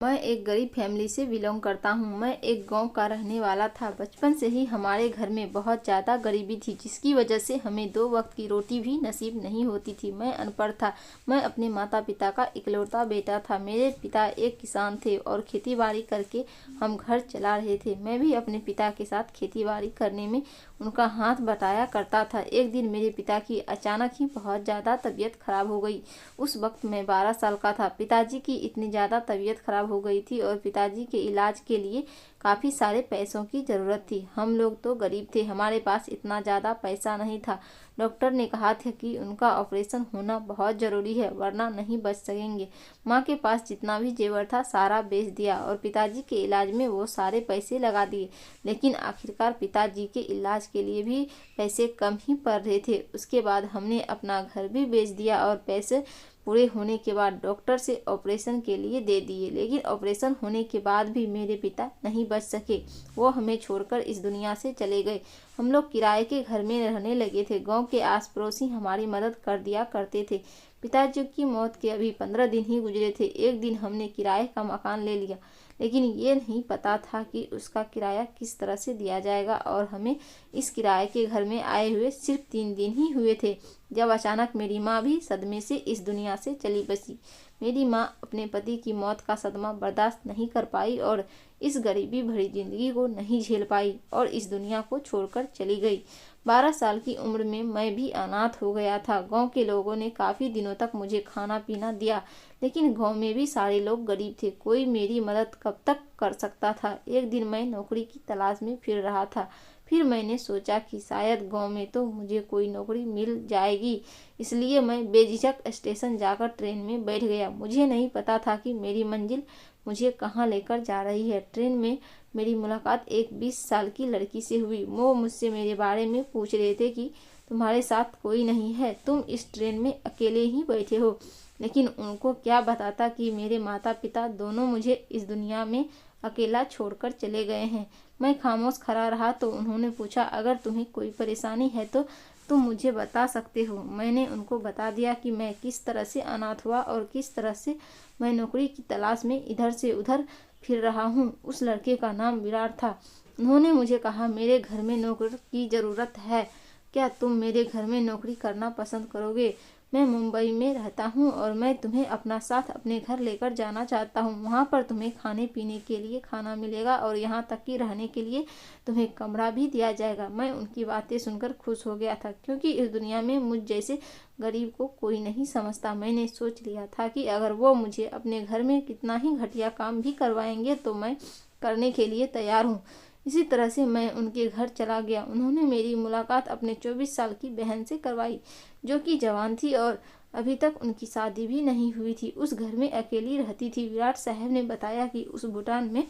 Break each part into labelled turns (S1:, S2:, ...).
S1: मैं एक गरीब फैमिली से बिलोंग करता हूँ। मैं एक गांव का रहने वाला था। बचपन से ही हमारे घर में बहुत ज़्यादा गरीबी थी, जिसकी वजह से हमें 2 वक्त की रोटी भी नसीब नहीं होती थी। मैं अनपढ़ था। मैं अपने माता पिता का इकलौता बेटा था। मेरे पिता एक किसान थे और खेती बाड़ी करके हम घर चला रहे थे। मैं भी अपने पिता के साथ खेती बाड़ी करने में उनका हाथ बटाया करता था। एक दिन मेरे पिता की अचानक ही बहुत ज़्यादा तबीयत खराब हो गई। उस वक्त मैं 12 साल का था। पिताजी की इतनी ज़्यादा तबीयत खराब हो गई थी और पिताजी के इलाज के लिए काफ़ी सारे पैसों की ज़रूरत थी। हम लोग तो गरीब थे, हमारे पास इतना ज़्यादा पैसा नहीं था। डॉक्टर ने कहा था कि उनका ऑपरेशन होना बहुत ज़रूरी है, वरना नहीं बच सकेंगे। माँ के पास जितना भी जेवर था सारा बेच दिया और पिताजी के इलाज में वो सारे पैसे लगा दिए। लेकिन आखिरकार पिताजी के इलाज के लिए भी पैसे कम ही पड़ रहे थे। उसके बाद हमने अपना घर भी बेच दिया और पैसे पूरे होने के बाद डॉक्टर से ऑपरेशन के लिए दे दिए। लेकिन ऑपरेशन होने के बाद भी मेरे पिता नहीं बच सके। वो हमें छोड़कर इस दुनिया से चले गए। हम लोग किराए के घर में रहने लगे थे। गांव के आस पड़ोसी हमारी मदद कर दिया करते थे। पिताजी की मौत के अभी 15 दिन ही गुजरे थे। एक दिन हमने किराए का मकान ले लिया, लेकिन ये नहीं पता था कि उसका किराया किस तरह से दिया जाएगा और हमें इस किराए के घर में आए हुए सिर्फ 3 दिन ही हुए थे, जब अचानक मेरी माँ भी सदमे से इस दुनिया से चली बसी। मेरी माँ अपने पति की मौत का सदमा बर्दाश्त नहीं कर पाई और इस गरीबी भरी जिंदगी को नहीं झेल पाई और इस दुनिया को छोड़कर चली गई। 12 साल की उम्र में मैं भी अनाथ हो गया था। गांव के लोगों ने काफ़ी दिनों तक मुझे खाना पीना दिया, लेकिन गांव में भी सारे लोग गरीब थे। कोई मेरी मदद कब तक कर सकता था। एक दिन मैं नौकरी की तलाश में फिर रहा था। फिर मैंने सोचा कि शायद गांव में तो मुझे कोई नौकरी मिल जाएगी। इसलिए मैं बेझिझक स्टेशन जाकर ट्रेन में बैठ गया। मुझे नहीं पता था कि मेरी मंजिल मुझे कहाँ लेकर जा रही है। ट्रेन में मेरी मुलाकात एक 20 साल की लड़की से हुई। वो मुझसे मेरे बारे में पूछ रहे थे कि तुम्हारे साथ कोई नहीं है, तुम इस ट्रेन में अकेले ही बैठे हो। लेकिन उनको क्या बताता कि मेरे माता पिता दोनों मुझे इस दुनिया में अकेला छोड़कर चले गए हैं। मैं खामोश खड़ा रहा तो उन्होंने पूछा, अगर तुम्हें कोई परेशानी है तो तुम मुझे बता सकते हो। मैंने उनको बता दिया कि मैं किस तरह से अनाथ हुआ और किस तरह से मैं नौकरी की तलाश में इधर से उधर फिर रहा हूँ। उस लड़के का नाम विराट था। उन्होंने मुझे कहा, मेरे घर में नौकर की ज़रूरत है, क्या तुम मेरे घर में नौकरी करना पसंद करोगे? मैं मुंबई में रहता हूँ और मैं तुम्हें अपना साथ अपने घर लेकर जाना चाहता हूँ। वहाँ पर तुम्हें खाने पीने के लिए खाना मिलेगा और यहाँ तक कि रहने के लिए तुम्हें कमरा भी दिया जाएगा। मैं उनकी बातें सुनकर खुश हो गया था, क्योंकि इस दुनिया में मुझ जैसे गरीब को कोई नहीं समझता। मैंने सोच लिया था कि अगर वो मुझे अपने घर में कितना ही घटिया काम भी करवाएंगे तो मैं करने के लिए तैयार हूँ। इसी तरह से मैं उनके घर चला गया। उन्होंने मेरी मुलाकात अपने 24 साल की बहन से करवाई, जो कि जवान थी और अभी तक उनकी शादी भी नहीं हुई थी। उस घर में अकेली रहती थी। विराट साहब ने बताया कि उस भूटान में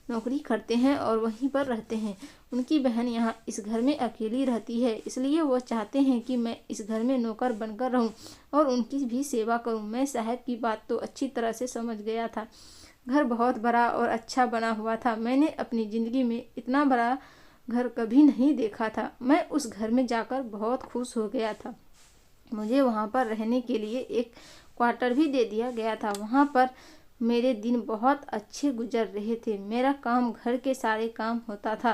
S1: नौकरी करते हैं और वहीं पर रहते हैं। उनकी बहन यहाँ इस घर में अकेली रहती है, इसलिए वो चाहते हैं कि मैं इस घर में नौकर बनकर रहूं और उनकी भी सेवा करूं। मैं साहब की बात तो अच्छी तरह से समझ गया था। घर बहुत बड़ा और अच्छा बना हुआ था। मैंने अपनी ज़िंदगी में इतना बड़ा घर कभी नहीं देखा था। मैं उस घर में जाकर बहुत खुश हो गया था। मुझे वहाँ पर रहने के लिए एक क्वार्टर भी दे दिया गया था। वहाँ पर मेरे दिन बहुत अच्छे गुजर रहे थे। मेरा काम घर के सारे काम होता था,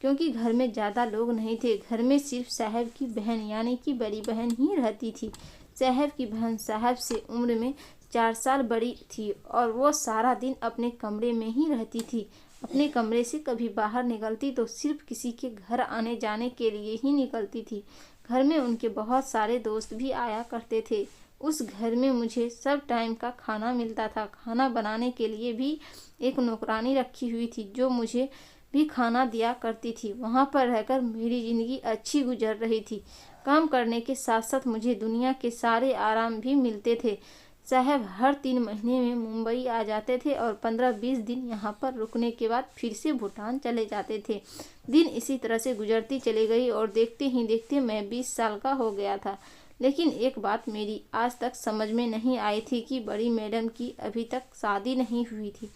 S1: क्योंकि घर में ज़्यादा लोग नहीं थे। घर में सिर्फ साहब की बहन यानी कि बड़ी बहन ही रहती थी। साहब की बहन साहब से उम्र में 4 साल बड़ी थी और वो सारा दिन अपने कमरे में ही रहती थी। अपने कमरे से कभी बाहर निकलती तो सिर्फ किसी के घर आने जाने के लिए ही निकलती थी। घर में उनके बहुत सारे दोस्त भी आया करते थे। उस घर में मुझे सब टाइम का खाना मिलता था। खाना बनाने के लिए भी एक नौकरानी रखी हुई थी, जो मुझे भी खाना दिया करती थी। वहाँ पर रहकर मेरी ज़िंदगी अच्छी गुजर रही थी। काम करने के साथ साथ मुझे दुनिया के सारे आराम भी मिलते थे। साहब हर 3 महीने में मुंबई आ जाते थे और 15-20 दिन यहाँ पर रुकने के बाद फिर से भूटान चले जाते थे। दिन इसी तरह से गुजरती चली गई और देखते ही देखते मैं 20 साल का हो गया था। लेकिन एक बात मेरी आज तक समझ में नहीं आई थी कि बड़ी मैडम की अभी तक शादी नहीं हुई थी।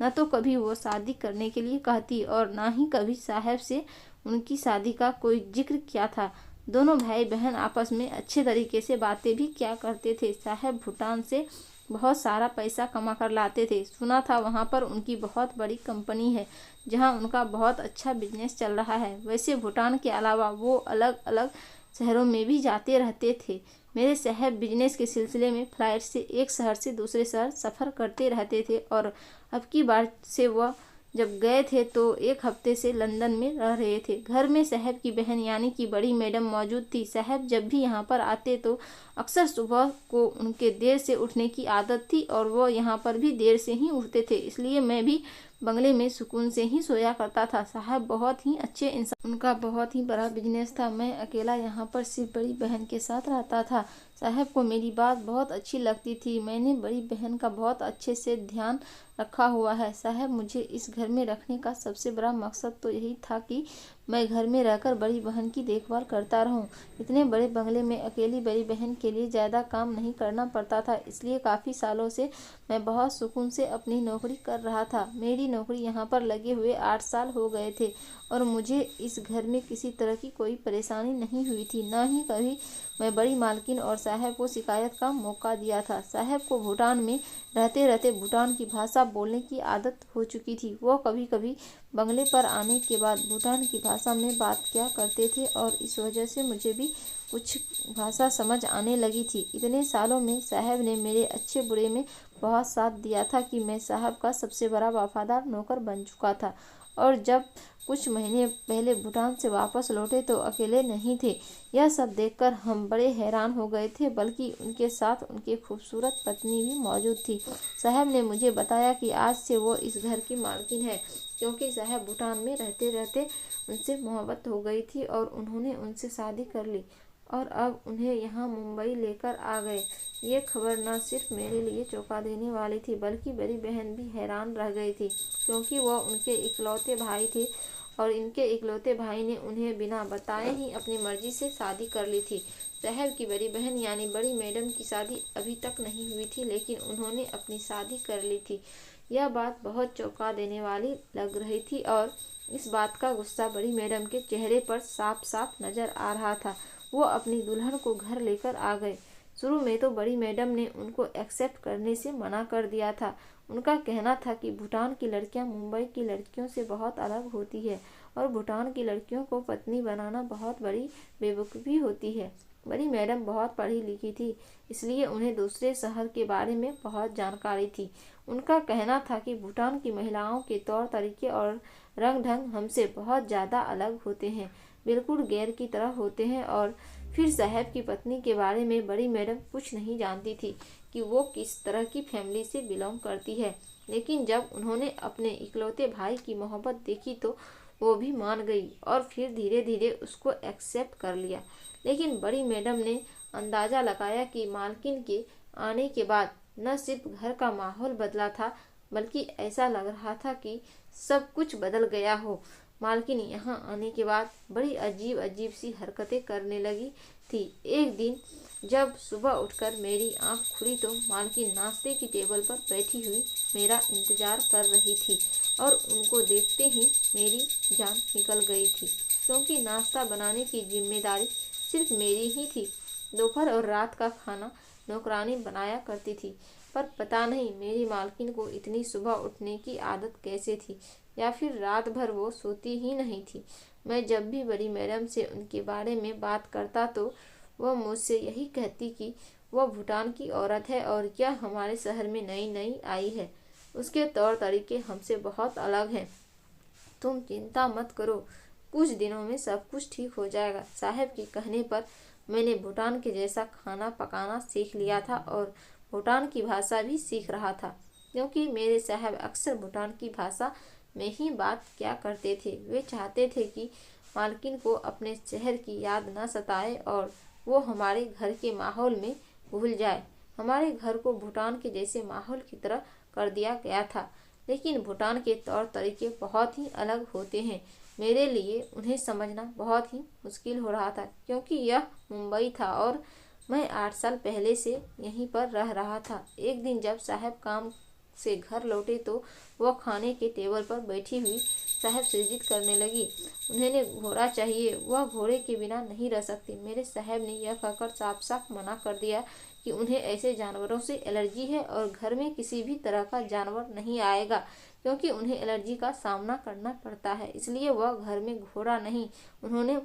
S1: न तो कभी वो शादी करने के लिए कहती और ना ही कभी साहब से उनकी शादी का कोई जिक्र किया था। दोनों भाई बहन आपस में अच्छे तरीके से बातें भी किया करते थे। साहब भूटान से बहुत सारा पैसा कमा कर लाते थे। सुना था वहाँ पर उनकी बहुत बड़ी कंपनी है जहाँ उनका बहुत अच्छा बिजनेस चल रहा है। वैसे भूटान के अलावा वो अलग अलग शहरों में भी जाते रहते थे। मेरे साहब बिजनेस के सिलसिले में फ्लाइट से एक शहर से दूसरे शहर सफ़र करते रहते थे और अब की बार से वह जब गए थे तो एक हफ्ते से लंदन में रह रहे थे। घर में साहब की बहन यानी कि बड़ी मैडम मौजूद थी। साहब जब भी यहाँ पर आते तो अक्सर सुबह को उनके देर से उठने की आदत थी और वो यहाँ पर भी देर से ही उठते थे, इसलिए मैं भी बंगले में सुकून से ही सोया करता था। साहब बहुत ही अच्छे इंसान, उनका बहुत ही बड़ा बिजनेस था। मैं अकेला यहाँ पर सिर्फ बड़ी बहन के साथ रहता था। साहब को मेरी बात बहुत अच्छी लगती थी। मैंने बड़ी बहन का बहुत अच्छे से ध्यान रखा हुआ है। साहब मुझे इस घर में रखने का सबसे बड़ा मकसद तो यही था कि मैं घर में रहकर बड़ी बहन की देखभाल करता रहूं। इतने बड़े बंगले में अकेली बड़ी बहन के लिए ज़्यादा काम नहीं करना पड़ता था, इसलिए काफ़ी सालों से मैं बहुत सुकून से अपनी नौकरी कर रहा था। मेरी नौकरी यहाँ पर लगे हुए 8 साल हो गए थे और मुझे इस घर में किसी तरह की कोई परेशानी नहीं हुई थी, न ही कभी मैं बड़ी मालकिन और साहब को शिकायत का मौका दिया था। साहब को भूटान में रहते रहते भूटान की भाषा बोलने की आदत हो चुकी थी। वो कभी कभी बंगले पर आने के बाद भूटान की भाषा में बात किया करते थे और इस वजह से मुझे भी कुछ भाषा समझ आने लगी थी। इतने सालों में साहब ने मेरे अच्छे बुरे में बहुत साथ दिया था कि मैं साहब का सबसे बड़ा वफादार नौकर बन चुका था। और जब कुछ महीने पहले भूटान से वापस लौटे तो अकेले नहीं थे। यह सब देखकर हम बड़े हैरान हो गए थे, बल्कि उनके साथ उनकी खूबसूरत पत्नी भी मौजूद थी। साहब ने मुझे बताया कि आज से वो इस घर की मालकिन है, क्योंकि साहब भूटान में रहते रहते उनसे मोहब्बत हो गई थी और उन्होंने उनसे शादी कर ली और अब उन्हें यहाँ मुंबई लेकर आ गए। ये खबर न सिर्फ मेरे लिए चौंका देने वाली थी, बल्कि बड़ी बहन भी हैरान रह गई थी, क्योंकि वह उनके इकलौते भाई थे और इनके इकलौते भाई ने उन्हें बिना बताए ही अपनी मर्जी से शादी कर ली थी। साहब की बड़ी बहन यानी बड़ी मैडम की शादी अभी तक नहीं हुई थी, लेकिन उन्होंने अपनी शादी कर ली थी। यह बात बहुत चौंका देने वाली लग रही थी और इस बात का गुस्सा बड़ी मैडम के चेहरे पर साफ साफ नजर आ रहा था। वो अपनी दुल्हन को घर लेकर आ गए। शुरू में तो बड़ी मैडम ने उनको एक्सेप्ट करने से मना कर दिया था। उनका कहना था कि भूटान की लड़कियां मुंबई की लड़कियों से बहुत अलग होती है और भूटान की लड़कियों को पत्नी बनाना बहुत बड़ी बेवकूफ़ी होती है। बड़ी मैडम बहुत पढ़ी लिखी थी, इसलिए उन्हें दूसरे शहर के बारे में बहुत जानकारी थी। उनका कहना था कि भूटान की महिलाओं के तौर तरीके और रंग ढंग हमसे बहुत ज़्यादा अलग होते हैं, बिल्कुल गैर की तरह होते हैं। और फिर साहब की पत्नी के बारे में बड़ी मैडम कुछ नहीं जानती थी कि वो किस तरह की फैमिली से बिलोंग करती है, लेकिन जब उन्होंने अपने इकलौते भाई की मोहब्बत देखी तो वो भी मान गई और फिर धीरे धीरे उसको एक्सेप्ट कर लिया। लेकिन बड़ी मैडम ने अंदाज़ा लगाया कि मालकिन के आने के बाद न सिर्फ घर का माहौल बदला था, बल्कि ऐसा लग रहा था कि सब कुछ बदल गया हो। मालकिन यहाँ आने के बाद बड़ी अजीब अजीब सी हरकतें करने लगी थी। एक दिन जब सुबह उठकर मेरी आंख खुली तो मालकिन नाश्ते की टेबल पर बैठी हुई मेरा इंतजार कर रही थी और उनको देखते ही मेरी जान निकल गई थी, क्योंकि नाश्ता बनाने की जिम्मेदारी सिर्फ मेरी ही थी। दोपहर और रात का खाना नौकरानी बनाया करती थी, पर पता नहीं मेरी मालकिन को इतनी सुबह उठने की आदत कैसे थी, या फिर रात भर वो सोती ही नहीं थी। मैं जब भी बड़ी मैडम से उनके बारे में बात करता तो वह मुझसे यही कहती कि वह भूटान की औरत है और यह हमारे शहर में नई नई आई है। उसके तौर तरीके हमसे बहुत अलग हैं। तुम चिंता मत करो, कुछ दिनों में सब कुछ ठीक हो जाएगा। साहब के कहने पर मैंने भूटान के जैसा खाना पकाना सीख लिया था और भूटान की भाषा भी सीख रहा था, क्योंकि मेरे साहब अक्सर भूटान की भाषा में ही बात किया करते थे। वे चाहते थे कि मालकिन को अपने शहर की याद न सताए और वो हमारे घर के माहौल में भूल जाए। हमारे घर को भूटान के जैसे माहौल की तरह कर दिया गया था, लेकिन भूटान के तौर तरीके बहुत ही अलग होते हैं। मेरे लिए उन्हें समझना बहुत ही मुश्किल हो रहा था, क्योंकि यह मुंबई था और मैं 8 साल पहले से यहीं पर रह रहा था। एक दिन जब साहब काम से घर लौटे तो वह खाने के टेबल पर बैठी हुई साहब से जिद करने लगी। उन्हें घोड़ा चाहिए, वह घोड़े के बिना नहीं रह सकती। मेरे साहब ने यह कहकर साफ साफ मना कर दिया कि उन्हें ऐसे जानवरों से एलर्जी है और घर में किसी भी तरह का जानवर नहीं आएगा, क्योंकि उन्हें एलर्जी का सामना करना पड़ता है, इसलिए वह घर में घोड़ा नहीं। उन्होंने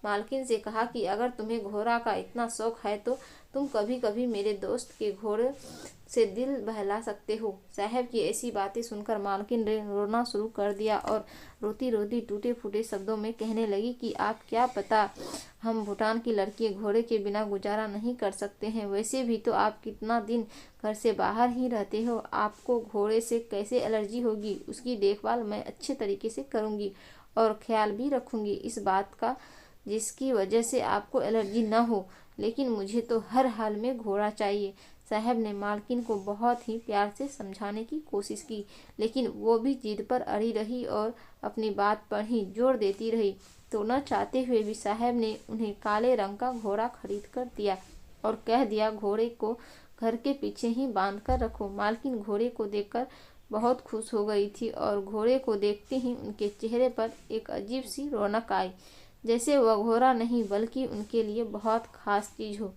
S1: मालकिन से कहा कि अगर तुम्हें घोड़ा का इतना शौक है तो तुम कभी कभी मेरे दोस्त के घोड़े से दिल बहला सकते हो। साहब की ऐसी बातें सुनकर मालकिन ने रोना शुरू कर दिया और रोती रोती टूटे फूटे शब्दों में कहने लगी कि आप क्या पता, हम भूटान की लड़की घोड़े के बिना गुजारा नहीं कर सकते हैं। वैसे भी तो आप कितना दिन घर से बाहर ही रहते हो, आपको घोड़े से कैसे एलर्जी होगी। उसकी देखभाल मैं अच्छे तरीके से करूँगी और ख्याल भी रखूँगी इस बात का जिसकी वजह से आपको एलर्जी न हो, लेकिन मुझे तो हर हाल में घोड़ा चाहिए। साहब ने मालकिन को बहुत ही प्यार से समझाने की कोशिश की, लेकिन वो भी जिद पर अड़ी रही और अपनी बात पर ही जोर देती रही। तो न चाहते हुए भी साहब ने उन्हें काले रंग का घोड़ा खरीद कर दिया और कह दिया घोड़े को घर के पीछे ही बांध कर रखो। मालकिन घोड़े को देखकर बहुत खुश हो गई थी और घोड़े को देखते ही उनके चेहरे पर एक अजीब सी रौनक आई, जैसे वह घोड़ा नहीं बल्कि उनके लिए बहुत खास चीज हो।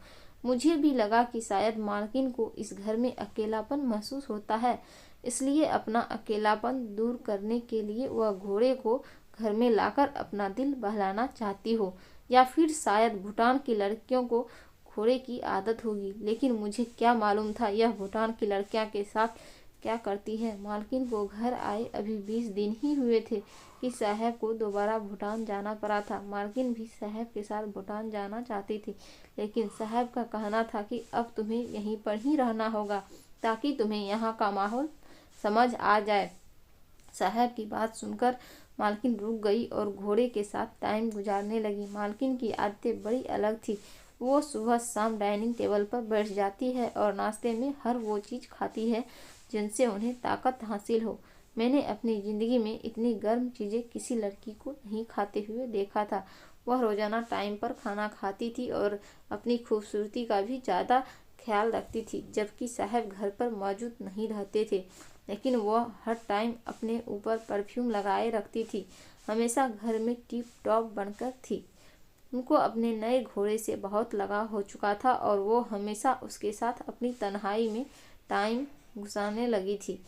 S1: मुझे भी लगा कि शायद मालकिन को इस घर में अकेलापन महसूस होता है, इसलिए अपना अकेलापन दूर करने के लिए वह घोड़े को घर में लाकर अपना दिल बहलाना चाहती हो, या फिर शायद भूटान की लड़कियों को घोड़े की आदत होगी। लेकिन मुझे क्या मालूम था यह भूटान की लड़कियां के साथ क्या करती है। मालकिन को घर आए अभी 20 दिन ही हुए थे कि साहब को दोबारा भूटान जाना पड़ा था। मालकिन भी साहब के साथ भूटान जाना चाहती थी, लेकिन साहब का कहना था कि अब तुम्हें यहीं पर ही रहना होगा ताकि तुम्हें यहाँ का माहौल समझ आ जाए। साहब की बात सुनकर मालकिन रुक गई और घोड़े के साथ टाइम गुजारने लगी। मालकिन की आदतें बड़ी अलग थी। वो सुबह शाम डाइनिंग टेबल पर बैठ जाती है और नाश्ते में हर वो चीज़ खाती है जिनसे उन्हें ताकत हासिल हो। मैंने अपनी ज़िंदगी में इतनी गर्म चीज़ें किसी लड़की को नहीं खाते हुए देखा था। वह रोज़ाना टाइम पर खाना खाती थी और अपनी खूबसूरती का भी ज़्यादा ख्याल रखती थी, जबकि साहब घर पर मौजूद नहीं रहते थे। लेकिन वह हर टाइम अपने ऊपर परफ्यूम लगाए रखती थी, हमेशा घर में टिप टॉप बनकर थी। उनको अपने नए घोड़े से बहुत लगाव हो चुका था और वो हमेशा उसके साथ अपनी तन्हाई में टाइम गुजारने लगी थी।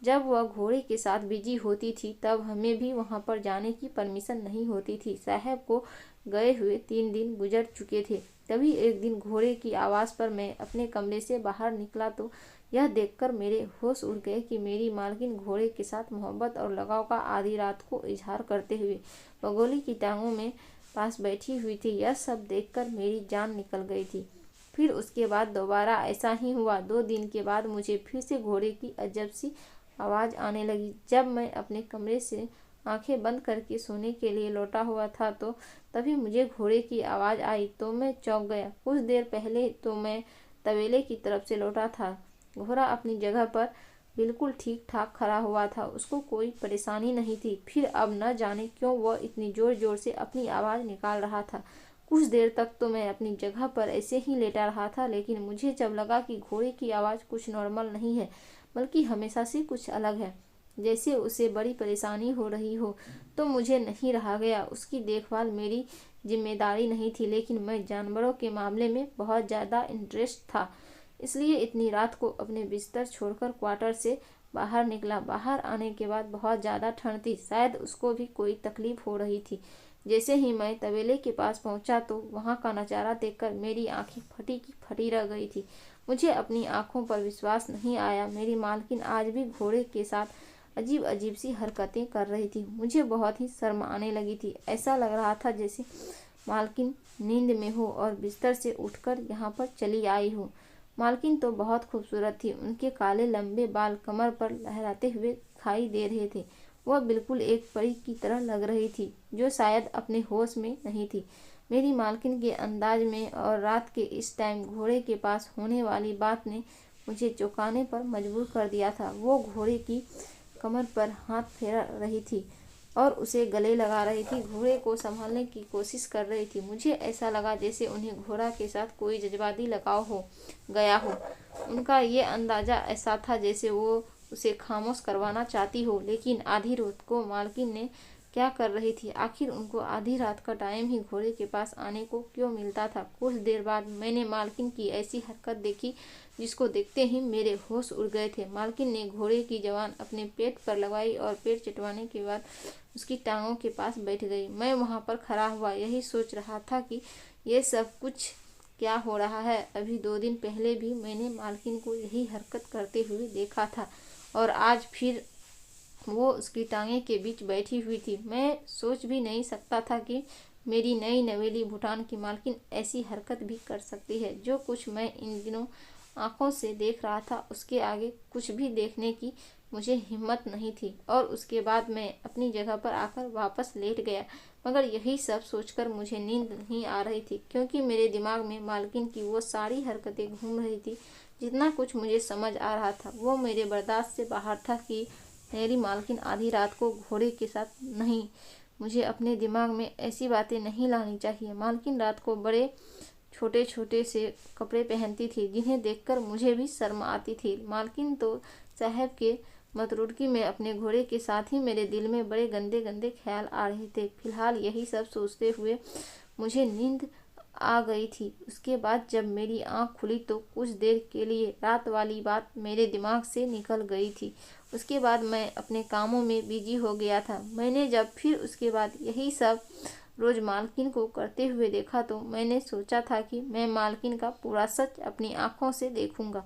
S1: जब वह घोड़े के साथ बिजी होती थी तब हमें भी वहाँ पर जाने की परमिशन नहीं होती थी। साहब को गए हुए 3 दिन गुजर चुके थे। तभी एक दिन घोड़े की आवाज़ पर मैं अपने कमरे से बाहर निकला तो यह देखकर मेरे होश उड़ गए कि मेरी मालकिन घोड़े के साथ मोहब्बत और लगाव का आधी रात को इजहार करते हुए बगोली की टांगों में पास बैठी हुई थी। यह सब देखकर मेरी जान निकल गई थी। फिर उसके बाद दोबारा ऐसा ही हुआ। 2 दिन के बाद मुझे फिर से घोड़े की अजब सी आवाज़ आने लगी। जब मैं अपने कमरे से आंखें बंद करके सोने के लिए लौटा हुआ था तो तभी मुझे घोड़े की आवाज़ आई तो मैं चौंक गया। कुछ देर पहले तो मैं तबेले की तरफ से लौटा था। घोड़ा अपनी जगह पर बिल्कुल ठीक ठाक खड़ा हुआ था, उसको कोई परेशानी नहीं थी। फिर अब न जाने क्यों वह इतनी ज़ोर ज़ोर से अपनी आवाज़ निकाल रहा था। कुछ देर तक तो मैं अपनी जगह पर ऐसे ही लेटा रहा था, लेकिन मुझे जब लगा कि घोड़े की आवाज़ कुछ नॉर्मल नहीं है बल्कि हमेशा से कुछ अलग है, जैसे उसे बड़ी परेशानी हो रही हो, तो मुझे नहीं रहा गया। उसकी देखभाल मेरी जिम्मेदारी नहीं थी, लेकिन मैं जानवरों के मामले में बहुत ज़्यादा इंटरेस्ट था, इसलिए इतनी रात को अपने बिस्तर छोड़कर क्वार्टर से बाहर निकला। बाहर आने के बाद बहुत ज़्यादा ठंड थी, शायद उसको भी कोई तकलीफ हो रही थी। जैसे ही मैं तबेले के पास पहुंचा तो वहां का नज़ारा देखकर मेरी आंखें फटी की फटी रह गई थी। मुझे अपनी आंखों पर विश्वास नहीं आया। मेरी मालकिन आज भी घोड़े के साथ अजीब अजीब सी हरकतें कर रही थी। मुझे बहुत ही शर्म आने लगी थी। ऐसा लग रहा था जैसे मालकिन नींद में हो और बिस्तर से उठकर यहाँ पर चली आई हो। मालकिन तो बहुत खूबसूरत थी। उनके काले लंबे बाल कमर पर लहराते हुए दिखाई दे रहे थे। वह बिल्कुल एक परी की तरह लग रही थी जो शायद अपने होश में नहीं थी। मेरी मालकिन के अंदाज में और रात के इस टाइम घोड़े के पास होने वाली बात ने मुझे चौंकाने पर मजबूर कर दिया था। वो घोड़े की कमर पर हाथ फेर रही थी और उसे गले लगा रही थी, घोड़े को संभालने की कोशिश कर रही थी। मुझे ऐसा लगा जैसे उन्हें घोड़ा के साथ कोई जज्बाती लगाव हो गया हो। उनका ये अंदाज़ा ऐसा था जैसे वो उसे खामोश करवाना चाहती हो, लेकिन आधी रात को मालकिन ने क्या कर रही थी? आखिर उनको आधी रात का टाइम ही घोड़े के पास आने को क्यों मिलता था? कुछ देर बाद मैंने मालकिन की ऐसी हरकत देखी जिसको देखते ही मेरे होश उड़ गए थे। मालकिन ने घोड़े की जवान अपने पेट पर लगाई और पेट चटवाने के बाद उसकी टांगों के पास बैठ गई। मैं वहाँ पर खड़ा हुआ यही सोच रहा था कि ये सब कुछ क्या हो रहा है। अभी 2 दिन पहले भी मैंने मालकिन को यही हरकत करते हुए देखा था और आज फिर वो उसकी टांगे के बीच बैठी हुई थी। मैं सोच भी नहीं सकता था कि मेरी नई नवेली भूटान की मालकिन ऐसी हरकत भी कर सकती है। जो कुछ मैं इन दिनों आंखों से देख रहा था उसके आगे कुछ भी देखने की मुझे हिम्मत नहीं थी और उसके बाद मैं अपनी जगह पर आकर वापस लेट गया। मगर यही सब सोचकर मुझे नींद नहीं आ रही थी, क्योंकि मेरे दिमाग में मालकिन की वो सारी हरकतें घूम रही थी। जितना कुछ मुझे समझ आ रहा था वो मेरे बर्दाश्त से बाहर था कि मेरी मालकिन आधी रात को घोड़े के साथ नहीं। मुझे अपने दिमाग में ऐसी बातें नहीं लानी चाहिए। मालकिन रात को बड़े छोटे छोटे से कपड़े पहनती थी जिन्हें देखकर मुझे भी शर्म आती थी। मालकिन तो साहब के मतरूदगी में अपने घोड़े के साथ ही मेरे दिल में बड़े गंदे गंदे ख्याल आ रहे थे। फिलहाल यही सब सोचते हुए मुझे नींद आ गई थी। उसके बाद जब मेरी आंख खुली तो कुछ देर के लिए रात वाली बात मेरे दिमाग से निकल गई थी। उसके बाद मैं अपने कामों में बिजी हो गया था। मैंने जब फिर उसके बाद यही सब रोज मालकिन को करते हुए देखा तो मैंने सोचा था कि मैं मालकिन का पूरा सच अपनी आंखों से देखूंगा,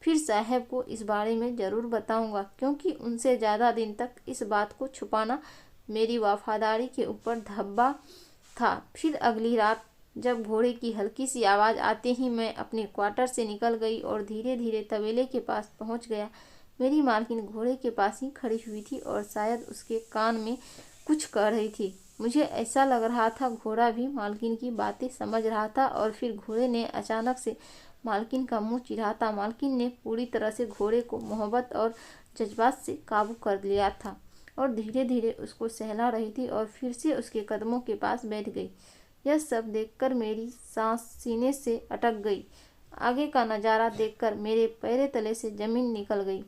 S1: फिर साहब को इस बारे में ज़रूर बताऊंगा, क्योंकि उनसे ज़्यादा दिन तक इस बात को छुपाना मेरी वफादारी के ऊपर धब्बा था। फिर अगली रात जब घोड़े की हल्की सी आवाज़ आते ही मैं अपने क्वार्टर से निकल गई और धीरे धीरे तबेले के पास पहुंच गया। मेरी मालकिन घोड़े के पास ही खड़ी हुई थी और शायद उसके कान में कुछ कह रही थी। मुझे ऐसा लग रहा था घोड़ा भी मालकिन की बातें समझ रहा था। और फिर घोड़े ने अचानक से मालकिन का मुंह चिढ़ाता। मालकिन ने पूरी तरह से घोड़े को मोहब्बत और जज्बात से काबू कर लिया था और धीरे धीरे उसको सहला रही थी और फिर से उसके कदमों के पास बैठ गई। यह सब देखकर मेरी सांस सीने से अटक गई। आगे का नज़ारा देखकर मेरे पैरों तले से ज़मीन निकल गई।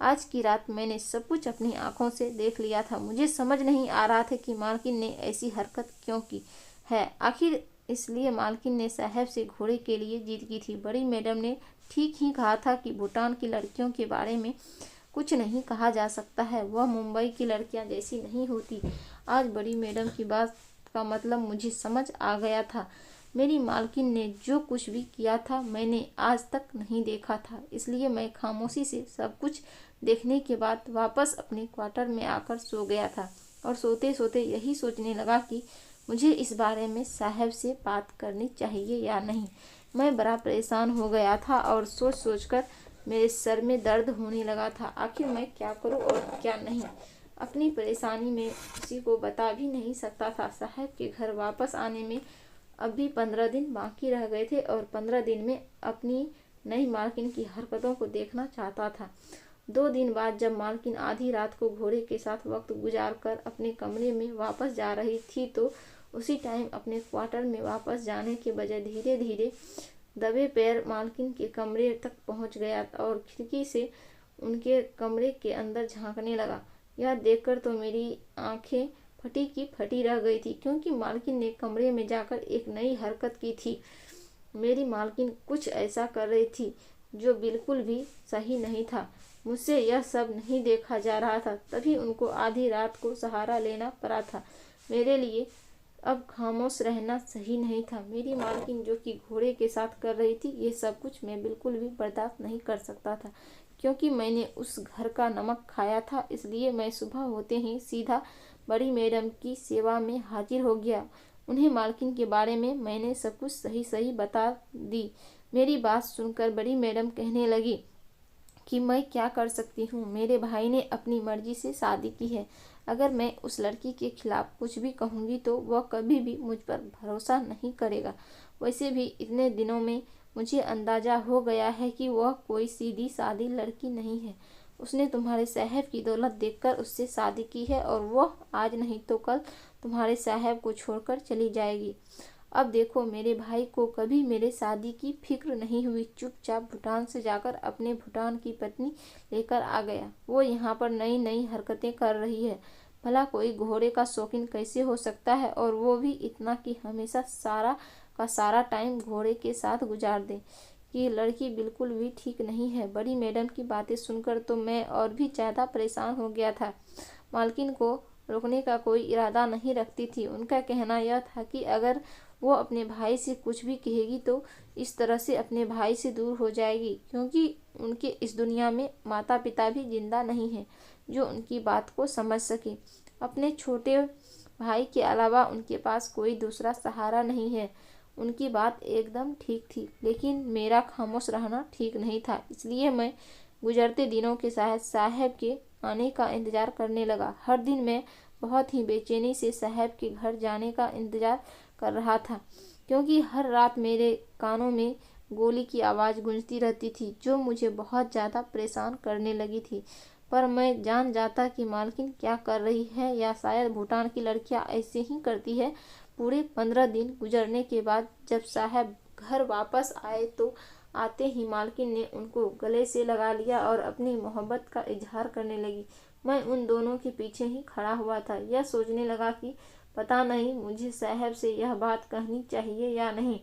S1: आज की रात मैंने सब कुछ अपनी आंखों से देख लिया था। मुझे समझ नहीं आ रहा था कि मालकिन ने ऐसी हरकत क्यों की है। आखिर इसलिए मालकिन ने साहब से घोड़े के लिए जीत की थी। बड़ी मैडम ने ठीक ही कहा था कि भूटान की लड़कियों के बारे में कुछ नहीं कहा जा सकता है, वह मुंबई की लड़कियां जैसी नहीं होती। आज बड़ी मैडम की बात का मतलब मुझे समझ आ गया था। मेरी मालकिन ने जो कुछ भी किया था मैंने आज तक नहीं देखा था, इसलिए मैं खामोशी से सब कुछ देखने के बाद वापस अपने क्वार्टर में आकर सो गया था और सोते सोते यही सोचने लगा कि मुझे इस बारे में साहब से बात करनी चाहिए या नहीं। मैं बड़ा परेशान हो गया था और सोच सोचकर मेरे सर में दर्द होने लगा था। आखिर मैं क्या करूं और क्या नहीं। अपनी परेशानी में किसी को बता भी नहीं सकता था। साहब के घर वापस आने में अब भी 15 दिन बाकी रह गए थे और 15 दिन में अपनी नई मालकिन की हरकतों को देखना चाहता था। 2 दिन बाद जब मालकिन आधी रात को घोड़े के साथ वक्त गुजार कर अपने कमरे में वापस जा रही थी तो उसी टाइम अपने क्वार्टर में वापस जाने के बजाय धीरे धीरे दबे पैर मालकिन के कमरे तक पहुंच गया और खिड़की से उनके कमरे के अंदर झांकने लगा। यह देखकर तो मेरी आंखें फटी की फटी रह गई थी, क्योंकि मालकिन ने कमरे में जाकर एक नई हरकत की थी। मेरी मालकिन कुछ ऐसा कर रही थी जो बिल्कुल भी सही नहीं था। मुझसे यह सब नहीं देखा जा रहा था, तभी उनको आधी रात को सहारा लेना पड़ा था। मेरे लिए अब खामोश रहना सही नहीं था। मेरी मालकिन जो कि घोड़े के साथ कर रही थी ये सब कुछ मैं बिल्कुल भी बर्दाश्त नहीं कर सकता था, क्योंकि मैंने उस घर का नमक खाया था। इसलिए मैं सुबह होते ही सीधा बड़ी मैडम की सेवा में हाजिर हो गया। उन्हें मालकिन के बारे में मैंने सब कुछ सही सही बता दी। मेरी बात सुनकर बड़ी मैडम कहने लगी कि मैं क्या कर सकती हूँ। मेरे भाई ने अपनी मर्जी से शादी की है। अगर मैं उस लड़की के खिलाफ कुछ भी कहूँगी तो वह कभी भी मुझ पर भरोसा नहीं करेगा। वैसे भी इतने दिनों में मुझे अंदाजा हो गया है कि वह कोई सीधी सादी लड़की नहीं है। उसने तुम्हारे साहब की दौलत देखकर उससे शादी की है और वह आज नहीं तो कल तुम्हारे साहब को छोड़कर चली जाएगी। अब देखो, मेरे भाई को कभी मेरे शादी की फिक्र नहीं हुई। चुपचाप भूटान से जाकर अपने भूटान की पत्नी लेकर आ गया। वो यहाँ पर नई नई हरकतें कर रही है। भला कोई घोड़े का शौकीन कैसे हो सकता है, और वो भी इतना कि हमेशा सारा का सारा टाइम घोड़े के साथ गुजार दे। ये लड़की बिल्कुल भी ठीक नहीं है। बड़ी मैडम की बातें सुनकर तो मैं और भी ज़्यादा परेशान हो गया था। मालकिन को रोकने का कोई इरादा नहीं रखती थी। उनका कहना यह था कि अगर वो अपने भाई से कुछ भी कहेगी तो इस तरह से अपने भाई से दूर हो जाएगी, क्योंकि उनके इस दुनिया में माता पिता भी जिंदा नहीं हैं जो उनकी बात को समझ सके। अपने छोटे भाई के अलावा उनके पास कोई दूसरा सहारा नहीं है। उनकी बात एकदम ठीक थी, लेकिन मेरा खामोश रहना ठीक नहीं था। इसलिए मैं गुजरते दिनों के साथ साहब के आने का इंतज़ार करने लगा। हर दिन मैं बहुत ही बेचैनी से साहब के घर जाने का इंतज़ार कर रहा था, क्योंकि हर रात मेरे कानों में गोली की आवाज़ गूंजती रहती थी, जो मुझे बहुत ज़्यादा परेशान करने लगी थी। पर मैं जान जाता कि मालकिन क्या कर रही है, या शायद भूटान की लड़कियां ऐसे ही करती है। पूरे 15 दिन गुजरने के बाद जब साहब घर वापस आए तो आते ही मालकिन ने उनको गले से लगा लिया और अपनी मोहब्बत का इजहार करने लगी। मैं उन दोनों के पीछे ही खड़ा हुआ था। यह सोचने लगा कि पता नहीं मुझे साहब से यह बात कहनी चाहिए या नहीं।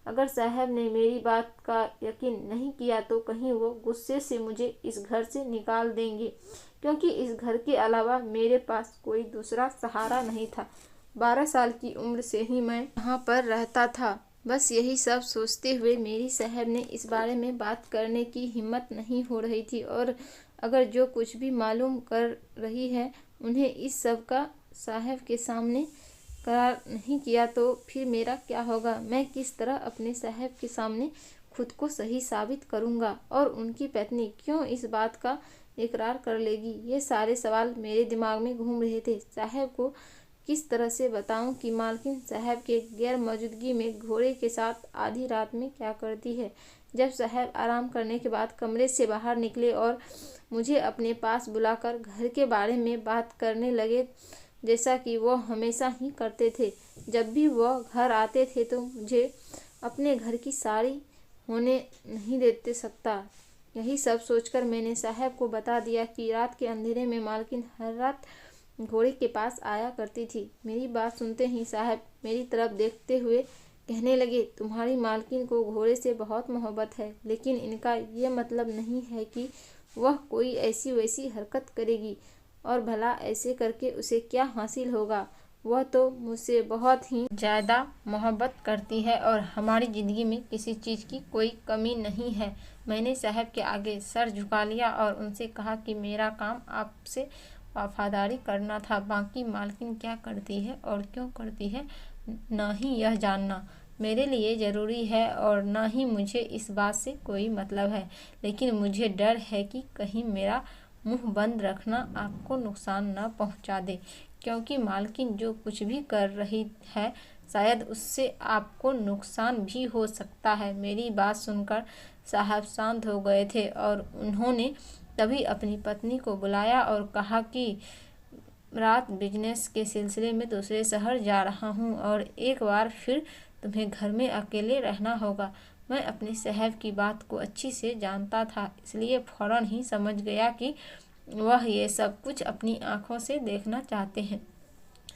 S1: अगर साहब ने मेरी बात का यकीन नहीं किया तो कहीं वो गुस्से से मुझे इस घर से निकाल देंगे, क्योंकि इस घर के अलावा मेरे पास कोई दूसरा सहारा नहीं था। 12 साल की उम्र से ही मैं यहाँ पर रहता था। बस यही सब सोचते हुए मेरी साहब ने इस बारे में बात करने की हिम्मत नहीं हो रही थी, और अगर जो कुछ भी मालूम कर रही है उन्हें इस सब का साहब के सामने करार नहीं किया तो फिर मेरा क्या होगा। मैं किस तरह अपने साहब के सामने खुद को सही साबित करूंगा, और उनकी पत्नी क्यों इस बात का इकरार कर लेगी। ये सारे सवाल मेरे दिमाग में घूम रहे थे। साहब को किस तरह से बताऊं कि मालकिन साहब के गैर मौजूदगी में घोड़े के साथ आधी रात में क्या करती है। जब साहब आराम करने के बाद कमरे से बाहर निकले और मुझे अपने पास बुलाकर घर के बारे में बात करने लगे, जैसा कि वो हमेशा ही करते थे जब भी वह घर आते थे, तो मुझे अपने घर की साड़ी होने नहीं देते सकता। यही सब सोचकर मैंने साहब को बता दिया कि रात के अंधेरे में मालकिन हर रात घोड़े के पास आया करती थी। मेरी बात सुनते ही साहब मेरी तरफ देखते हुए कहने लगे, तुम्हारी मालकिन को घोड़े से बहुत मोहब्बत है, लेकिन इनका ये मतलब नहीं है कि वह कोई ऐसी वैसी हरकत करेगी। और भला ऐसे करके उसे क्या हासिल होगा। वह तो मुझसे बहुत ही ज़्यादा मोहब्बत करती है और हमारी ज़िंदगी में किसी चीज़ की कोई कमी नहीं है। मैंने साहब के आगे सर झुका लिया और उनसे कहा कि मेरा काम आपसे वफादारी करना था। बाकी मालकिन क्या करती है और क्यों करती है, न ही यह जानना मेरे लिए ज़रूरी है, और न ही मुझे इस बात से कोई मतलब है। लेकिन मुझे डर है कि कहीं मेरा मुंह बंद रखना आपको नुकसान न पहुंचा दे, क्योंकि मालकिन जो कुछ भी कर रही है शायद उससे आपको नुकसान भी हो सकता है। मेरी बात सुनकर साहब शांत हो गए थे और उन्होंने तभी अपनी पत्नी को बुलाया और कहा कि रात बिजनेस के सिलसिले में दूसरे शहर जा रहा हूँ और एक बार फिर तुम्हें घर में अकेले रहना होगा। मैं अपने साहब की बात को अच्छी से जानता था, इसलिए फौरन ही समझ गया कि वह ये सब कुछ अपनी आंखों से देखना चाहते हैं।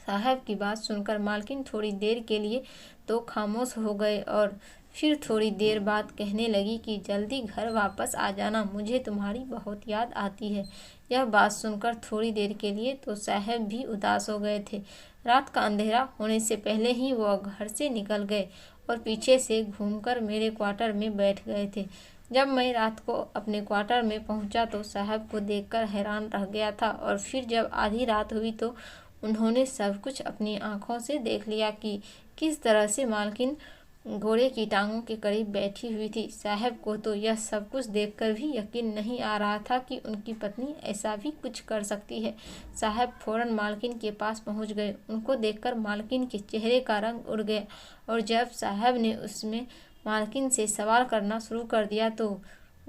S1: साहब की बात सुनकर मालकिन थोड़ी देर के लिए तो खामोश हो गए और फिर थोड़ी देर बाद कहने लगी कि जल्दी घर वापस आ जाना, मुझे तुम्हारी बहुत याद आती है। यह बात सुनकर थोड़ी देर के लिए तो साहब भी उदास हो गए थे। रात का अंधेरा होने से पहले ही वह घर से निकल गए और पीछे से घूमकर मेरे क्वार्टर में बैठ गए थे। जब मैं रात को अपने क्वार्टर में पहुंचा तो साहब को देखकर हैरान रह गया था, और फिर जब आधी रात हुई तो उन्होंने सब कुछ अपनी आंखों से देख लिया कि किस तरह से मालकिन घोड़े की टांगों के करीब बैठी हुई थी। साहब को तो यह सब कुछ देखकर भी यकीन नहीं आ रहा था कि उनकी पत्नी ऐसा भी कुछ कर सकती है। साहब फौरन मालकिन के पास पहुंच गए। उनको देखकर मालकिन के चेहरे का रंग उड़ गया, और जब साहब ने उसमें मालकिन से सवाल करना शुरू कर दिया तो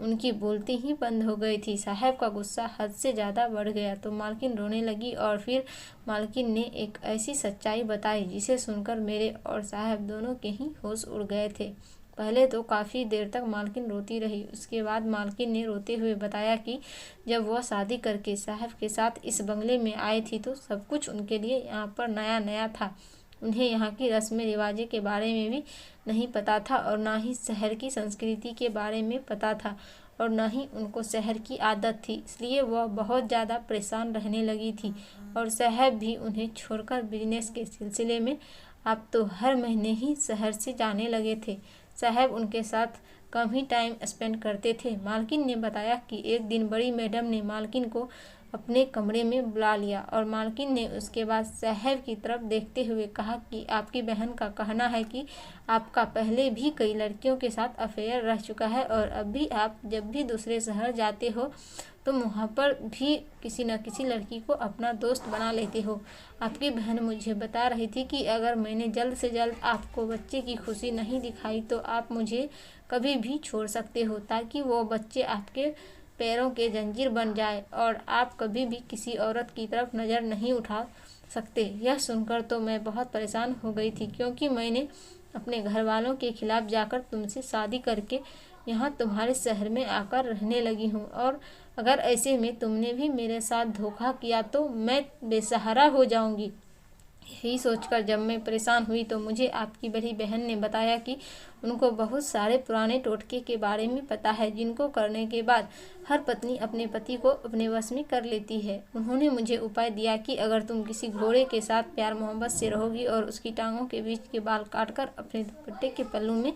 S1: उनकी बोलती ही बंद हो गई थी। साहब का गुस्सा हद से ज़्यादा बढ़ गया तो मालकिन रोने लगी और फिर मालकिन ने एक ऐसी सच्चाई बताई जिसे सुनकर मेरे और साहब दोनों के ही होश उड़ गए थे। पहले तो काफ़ी देर तक मालकिन रोती रही। उसके बाद मालकिन ने रोते हुए बताया कि जब वह शादी करके साहब के साथ इस बंगले में आई थी तो सब कुछ उनके लिए यहाँ पर नया नया था। उन्हें यहाँ की रस्में रिवाजें के बारे में भी नहीं पता था और ना ही शहर की संस्कृति के बारे में पता था और ना ही उनको शहर की आदत थी। इसलिए वह बहुत ज़्यादा परेशान रहने लगी थी और साहब भी उन्हें छोड़कर बिजनेस के सिलसिले में अब तो हर महीने ही शहर से जाने लगे थे। साहब उनके साथ कम ही टाइम स्पेंड करते थे। मालकिन ने बताया कि एक दिन बड़ी मैडम ने मालकिन को अपने कमरे में बुला लिया और मालकिन ने उसके बाद साहब की तरफ देखते हुए कहा कि आपकी बहन का कहना है कि आपका पहले भी कई लड़कियों के साथ अफेयर रह चुका है और अब भी आप जब भी दूसरे शहर जाते हो तो वहाँ पर भी किसी न किसी लड़की को अपना दोस्त बना लेते हो। आपकी बहन मुझे बता रही थी कि अगर मैंने जल्द से जल्द आपको बच्चे की खुशी नहीं दिखाई तो आप मुझे कभी भी छोड़ सकते हो ताकि वो बच्चे आपके पैरों के जंजीर बन जाए और आप कभी भी किसी औरत की तरफ नज़र नहीं उठा सकते। यह सुनकर तो मैं बहुत परेशान हो गई थी क्योंकि मैंने अपने घर वालों के खिलाफ जाकर तुमसे शादी करके यहाँ तुम्हारे शहर में आकर रहने लगी हूँ और अगर ऐसे में तुमने भी मेरे साथ धोखा किया तो मैं बेसहारा हो जाऊँगी। यही सोचकर जब मैं परेशान हुई तो मुझे आपकी बड़ी बहन ने बताया कि उनको बहुत सारे पुराने टोटके के बारे में पता है जिनको करने के बाद हर पत्नी अपने पति को अपने वश में कर लेती है। उन्होंने मुझे उपाय दिया कि अगर तुम किसी घोड़े के साथ प्यार मोहब्बत से रहोगी और उसकी टांगों के बीच के बाल काटकर अपने दुपट्टे के पल्लू में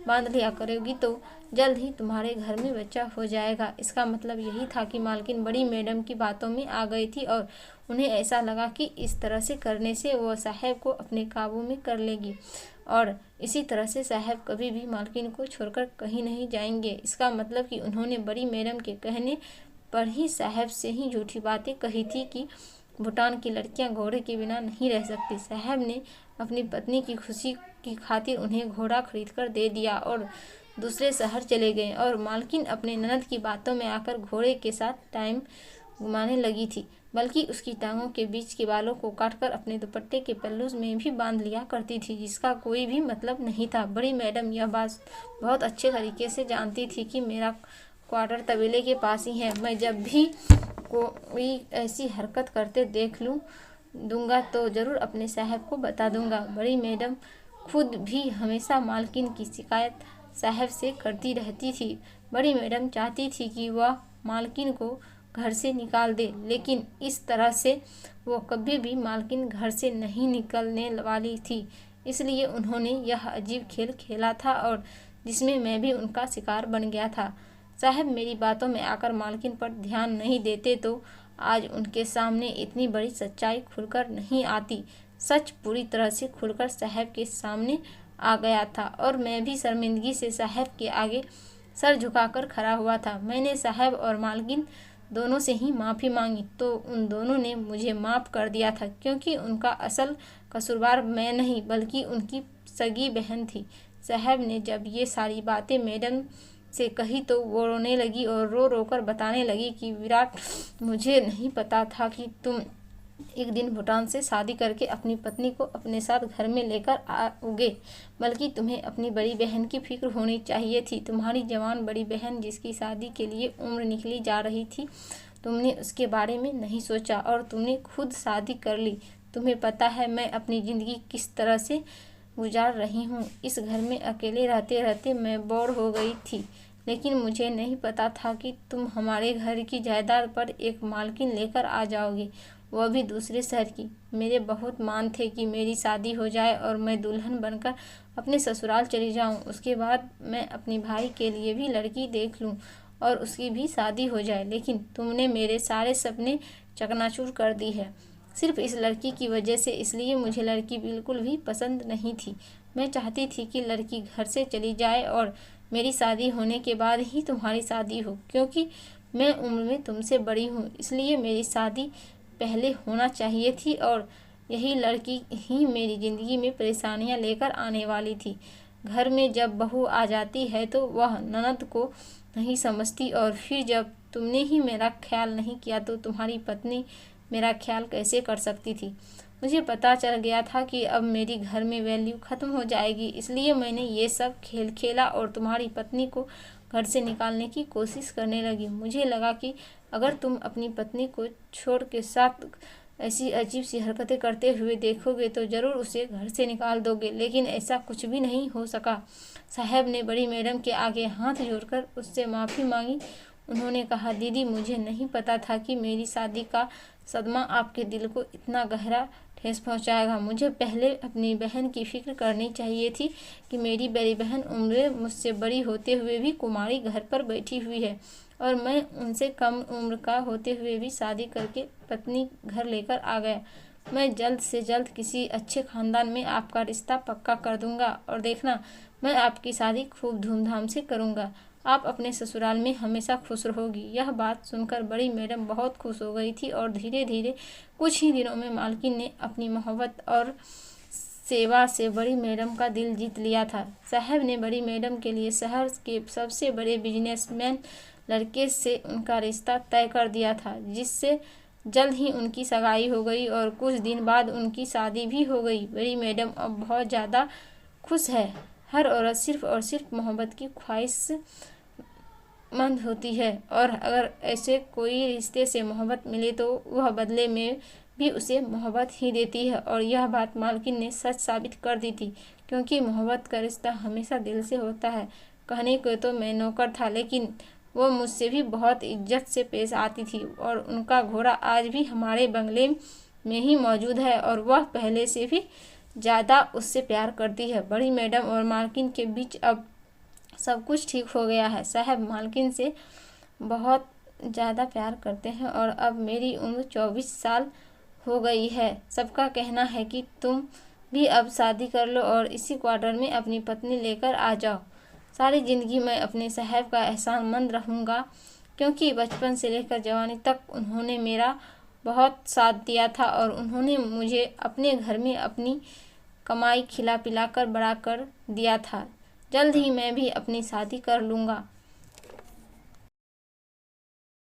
S1: बांध लिया करोगी तो जल्द ही तुम्हारे घर में बच्चा हो जाएगा। इसका मतलब यही था कि मालकिन बड़ी मैडम की बातों में आ गई थी और उन्हें ऐसा लगा कि इस तरह से करने से वो साहब को अपने काबू में कर लेगी और इसी तरह से साहब कभी भी मालकिन को छोड़कर कहीं नहीं जाएंगे। इसका मतलब कि उन्होंने बड़ी मैडम के कहने पर ही साहब से ही झूठी बातें कही थी कि भूटान की लड़कियां घोड़े के बिना नहीं रह सकती। साहब ने अपनी पत्नी की खुशी की खातिर उन्हें घोड़ा खरीद कर दे दिया और दूसरे शहर चले गए और मालकिन अपने ननद की बातों में आकर घोड़े के साथ टाइम घुमाने लगी थी, बल्कि उसकी टांगों के बीच के बालों को काटकर अपने दुपट्टे के पल्लू में भी बांध लिया करती थी जिसका कोई भी मतलब नहीं था। बड़ी मैडम यह बात बहुत अच्छे तरीके से जानती थी कि मेरा क्वार्टर तबेले के पास ही है। मैं जब भी कोई ऐसी हरकत करते देख दूंगा तो ज़रूर अपने साहब को बता दूंगा। बड़ी मैडम खुद भी हमेशा मालकिन की शिकायत साहब से करती रहती थी। बड़ी मैडम चाहती थी कि वह मालकिन को घर से निकाल दे, लेकिन इस तरह से वो कभी भी मालकिन घर से नहीं निकलने वाली थी। इसलिए उन्होंने यह अजीब खेल खेला था और जिसमें मैं भी उनका शिकार बन गया था। साहब मेरी बातों में आकर मालकिन पर ध्यान नहीं देते तो आज उनके सामने इतनी बड़ी सच्चाई खुलकर नहीं आती। सच पूरी तरह से खुलकर साहब के सामने आ गया था और मैं भी शर्मिंदगी से साहब के आगे सर झुकाकर खड़ा हुआ था। मैंने साहब और मालकिन दोनों से ही माफ़ी मांगी तो उन दोनों ने मुझे माफ़ कर दिया था क्योंकि उनका असल कसूरवार मैं नहीं बल्कि उनकी सगी बहन थी। साहब ने जब ये सारी बातें मैडम से कही तो वो रोने लगी और रो रो कर बताने लगी कि विराट, मुझे नहीं पता था कि तुम एक दिन भूटान से शादी करके अपनी पत्नी को अपने साथ घर में लेकर आओगे, बल्कि तुम्हें अपनी बड़ी बहन की फिक्र होनी चाहिए थी। तुम्हारी जवान बड़ी बहन जिसकी शादी के लिए उम्र निकली जा रही थी, तुमने उसके बारे में नहीं सोचा और तुमने खुद शादी कर ली। तुम्हें पता है मैं अपनी ज़िंदगी किस तरह से गुजार रही हूँ। इस घर में अकेले रहते रहते मैं बोर हो गई थी, लेकिन मुझे नहीं पता था कि तुम हमारे घर की जायदाद पर एक मालकिन लेकर आ जाओगे, वह भी दूसरे शहर की। मेरे बहुत मान थे कि मेरी शादी हो जाए और मैं दुल्हन बनकर अपने ससुराल चली जाऊं। उसके बाद मैं अपने भाई के लिए भी लड़की देख लूं और उसकी भी शादी हो जाए, लेकिन तुमने मेरे सारे सपने चकनाचूर कर दी है सिर्फ इस लड़की की वजह से। इसलिए मुझे लड़की बिल्कुल भी पसंद नहीं थी। मैं चाहती थी कि लड़की घर से चली जाए और मेरी शादी होने के बाद ही तुम्हारी शादी हो, क्योंकि मैं उम्र में तुमसे बड़ी हूँ। इसलिए मेरी शादी पहले होना चाहिए थी और यही लड़की ही मेरी ज़िंदगी में परेशानियाँ लेकर आने वाली थी। घर में जब बहू आ जाती है तो वह ननद को नहीं समझती, और फिर जब तुमने ही मेरा ख्याल नहीं किया तो तुम्हारी पत्नी मेरा ख्याल कैसे कर सकती थी। मुझे पता चल गया था कि अब मेरी घर में वैल्यू ख़त्म हो जाएगी, इसलिए मैंने ये सब खेल खेला और तुम्हारी पत्नी को घर से निकालने की कोशिश करने लगी। मुझे लगा कि अगर तुम अपनी पत्नी को छोड़ के साथ ऐसी अजीब सी हरकतें करते हुए देखोगे तो ज़रूर उसे घर से निकाल दोगे, लेकिन ऐसा कुछ भी नहीं हो सका। साहब ने बड़ी मैडम के आगे हाथ जोड़कर उससे माफ़ी मांगी। उन्होंने कहा, दीदी, मुझे नहीं पता था कि मेरी शादी का सदमा आपके दिल को इतना गहरा ठेस पहुंचाएगा। मुझे पहले अपनी बहन की फिक्र करनी चाहिए थी कि मेरी बड़ी बहन उम्र मुझसे बड़ी होते हुए भी कुमारी घर पर बैठी हुई है, और मैं उनसे कम उम्र का होते हुए भी शादी करके पत्नी घर लेकर आ गया। मैं जल्द से जल्द किसी अच्छे खानदान में आपका रिश्ता पक्का कर दूंगा, और देखना, मैं आपकी शादी खूब धूमधाम से करूंगा। आप अपने ससुराल में हमेशा खुश रहोगी। यह बात सुनकर बड़ी मैडम बहुत खुश हो गई थी, और धीरे धीरे कुछ ही दिनों में मालकिन ने अपनी मोहब्बत और सेवा से बड़ी मैडम का दिल जीत लिया था। साहब ने बड़ी मैडम के लिए शहर के सबसे बड़े बिजनेसमैन लड़के से उनका रिश्ता तय कर दिया था, जिससे जल्द ही उनकी सगाई हो गई और कुछ दिन बाद उनकी शादी भी हो गई। बड़ी मैडम अब बहुत ज़्यादा खुश है। हर औरत सिर्फ और सिर्फ मोहब्बत की ख्वाहिशमंद होती है, और अगर ऐसे कोई रिश्ते से मोहब्बत मिले तो वह बदले में भी उसे मोहब्बत ही देती है। और यह बात मालकिन ने सच साबित कर दी थी, क्योंकि मोहब्बत का रिश्ता हमेशा दिल से होता है। कहने को तो मैं नौकर था, लेकिन वो मुझसे भी बहुत इज्जत से पेश आती थी, और उनका घोड़ा आज भी हमारे बंगले में ही मौजूद है, और वह पहले से भी ज़्यादा उससे प्यार करती है। बड़ी मैडम और मालकिन के बीच अब सब कुछ ठीक हो गया है। साहब मालकिन से बहुत ज़्यादा प्यार करते हैं, और अब मेरी उम्र 24 साल हो गई है। सबका कहना है कि तुम भी अब शादी कर लो और इसी क्वार्टर में अपनी पत्नी लेकर आ जाओ। सारी ज़िंदगी मैं अपने साहब का एहसानमंद रहूँगा, क्योंकि बचपन से लेकर जवानी तक उन्होंने मेरा बहुत साथ दिया था, और उन्होंने मुझे अपने घर में अपनी कमाई खिला पिला कर बड़ा कर दिया था। जल्द ही मैं भी अपनी शादी कर लूँगा।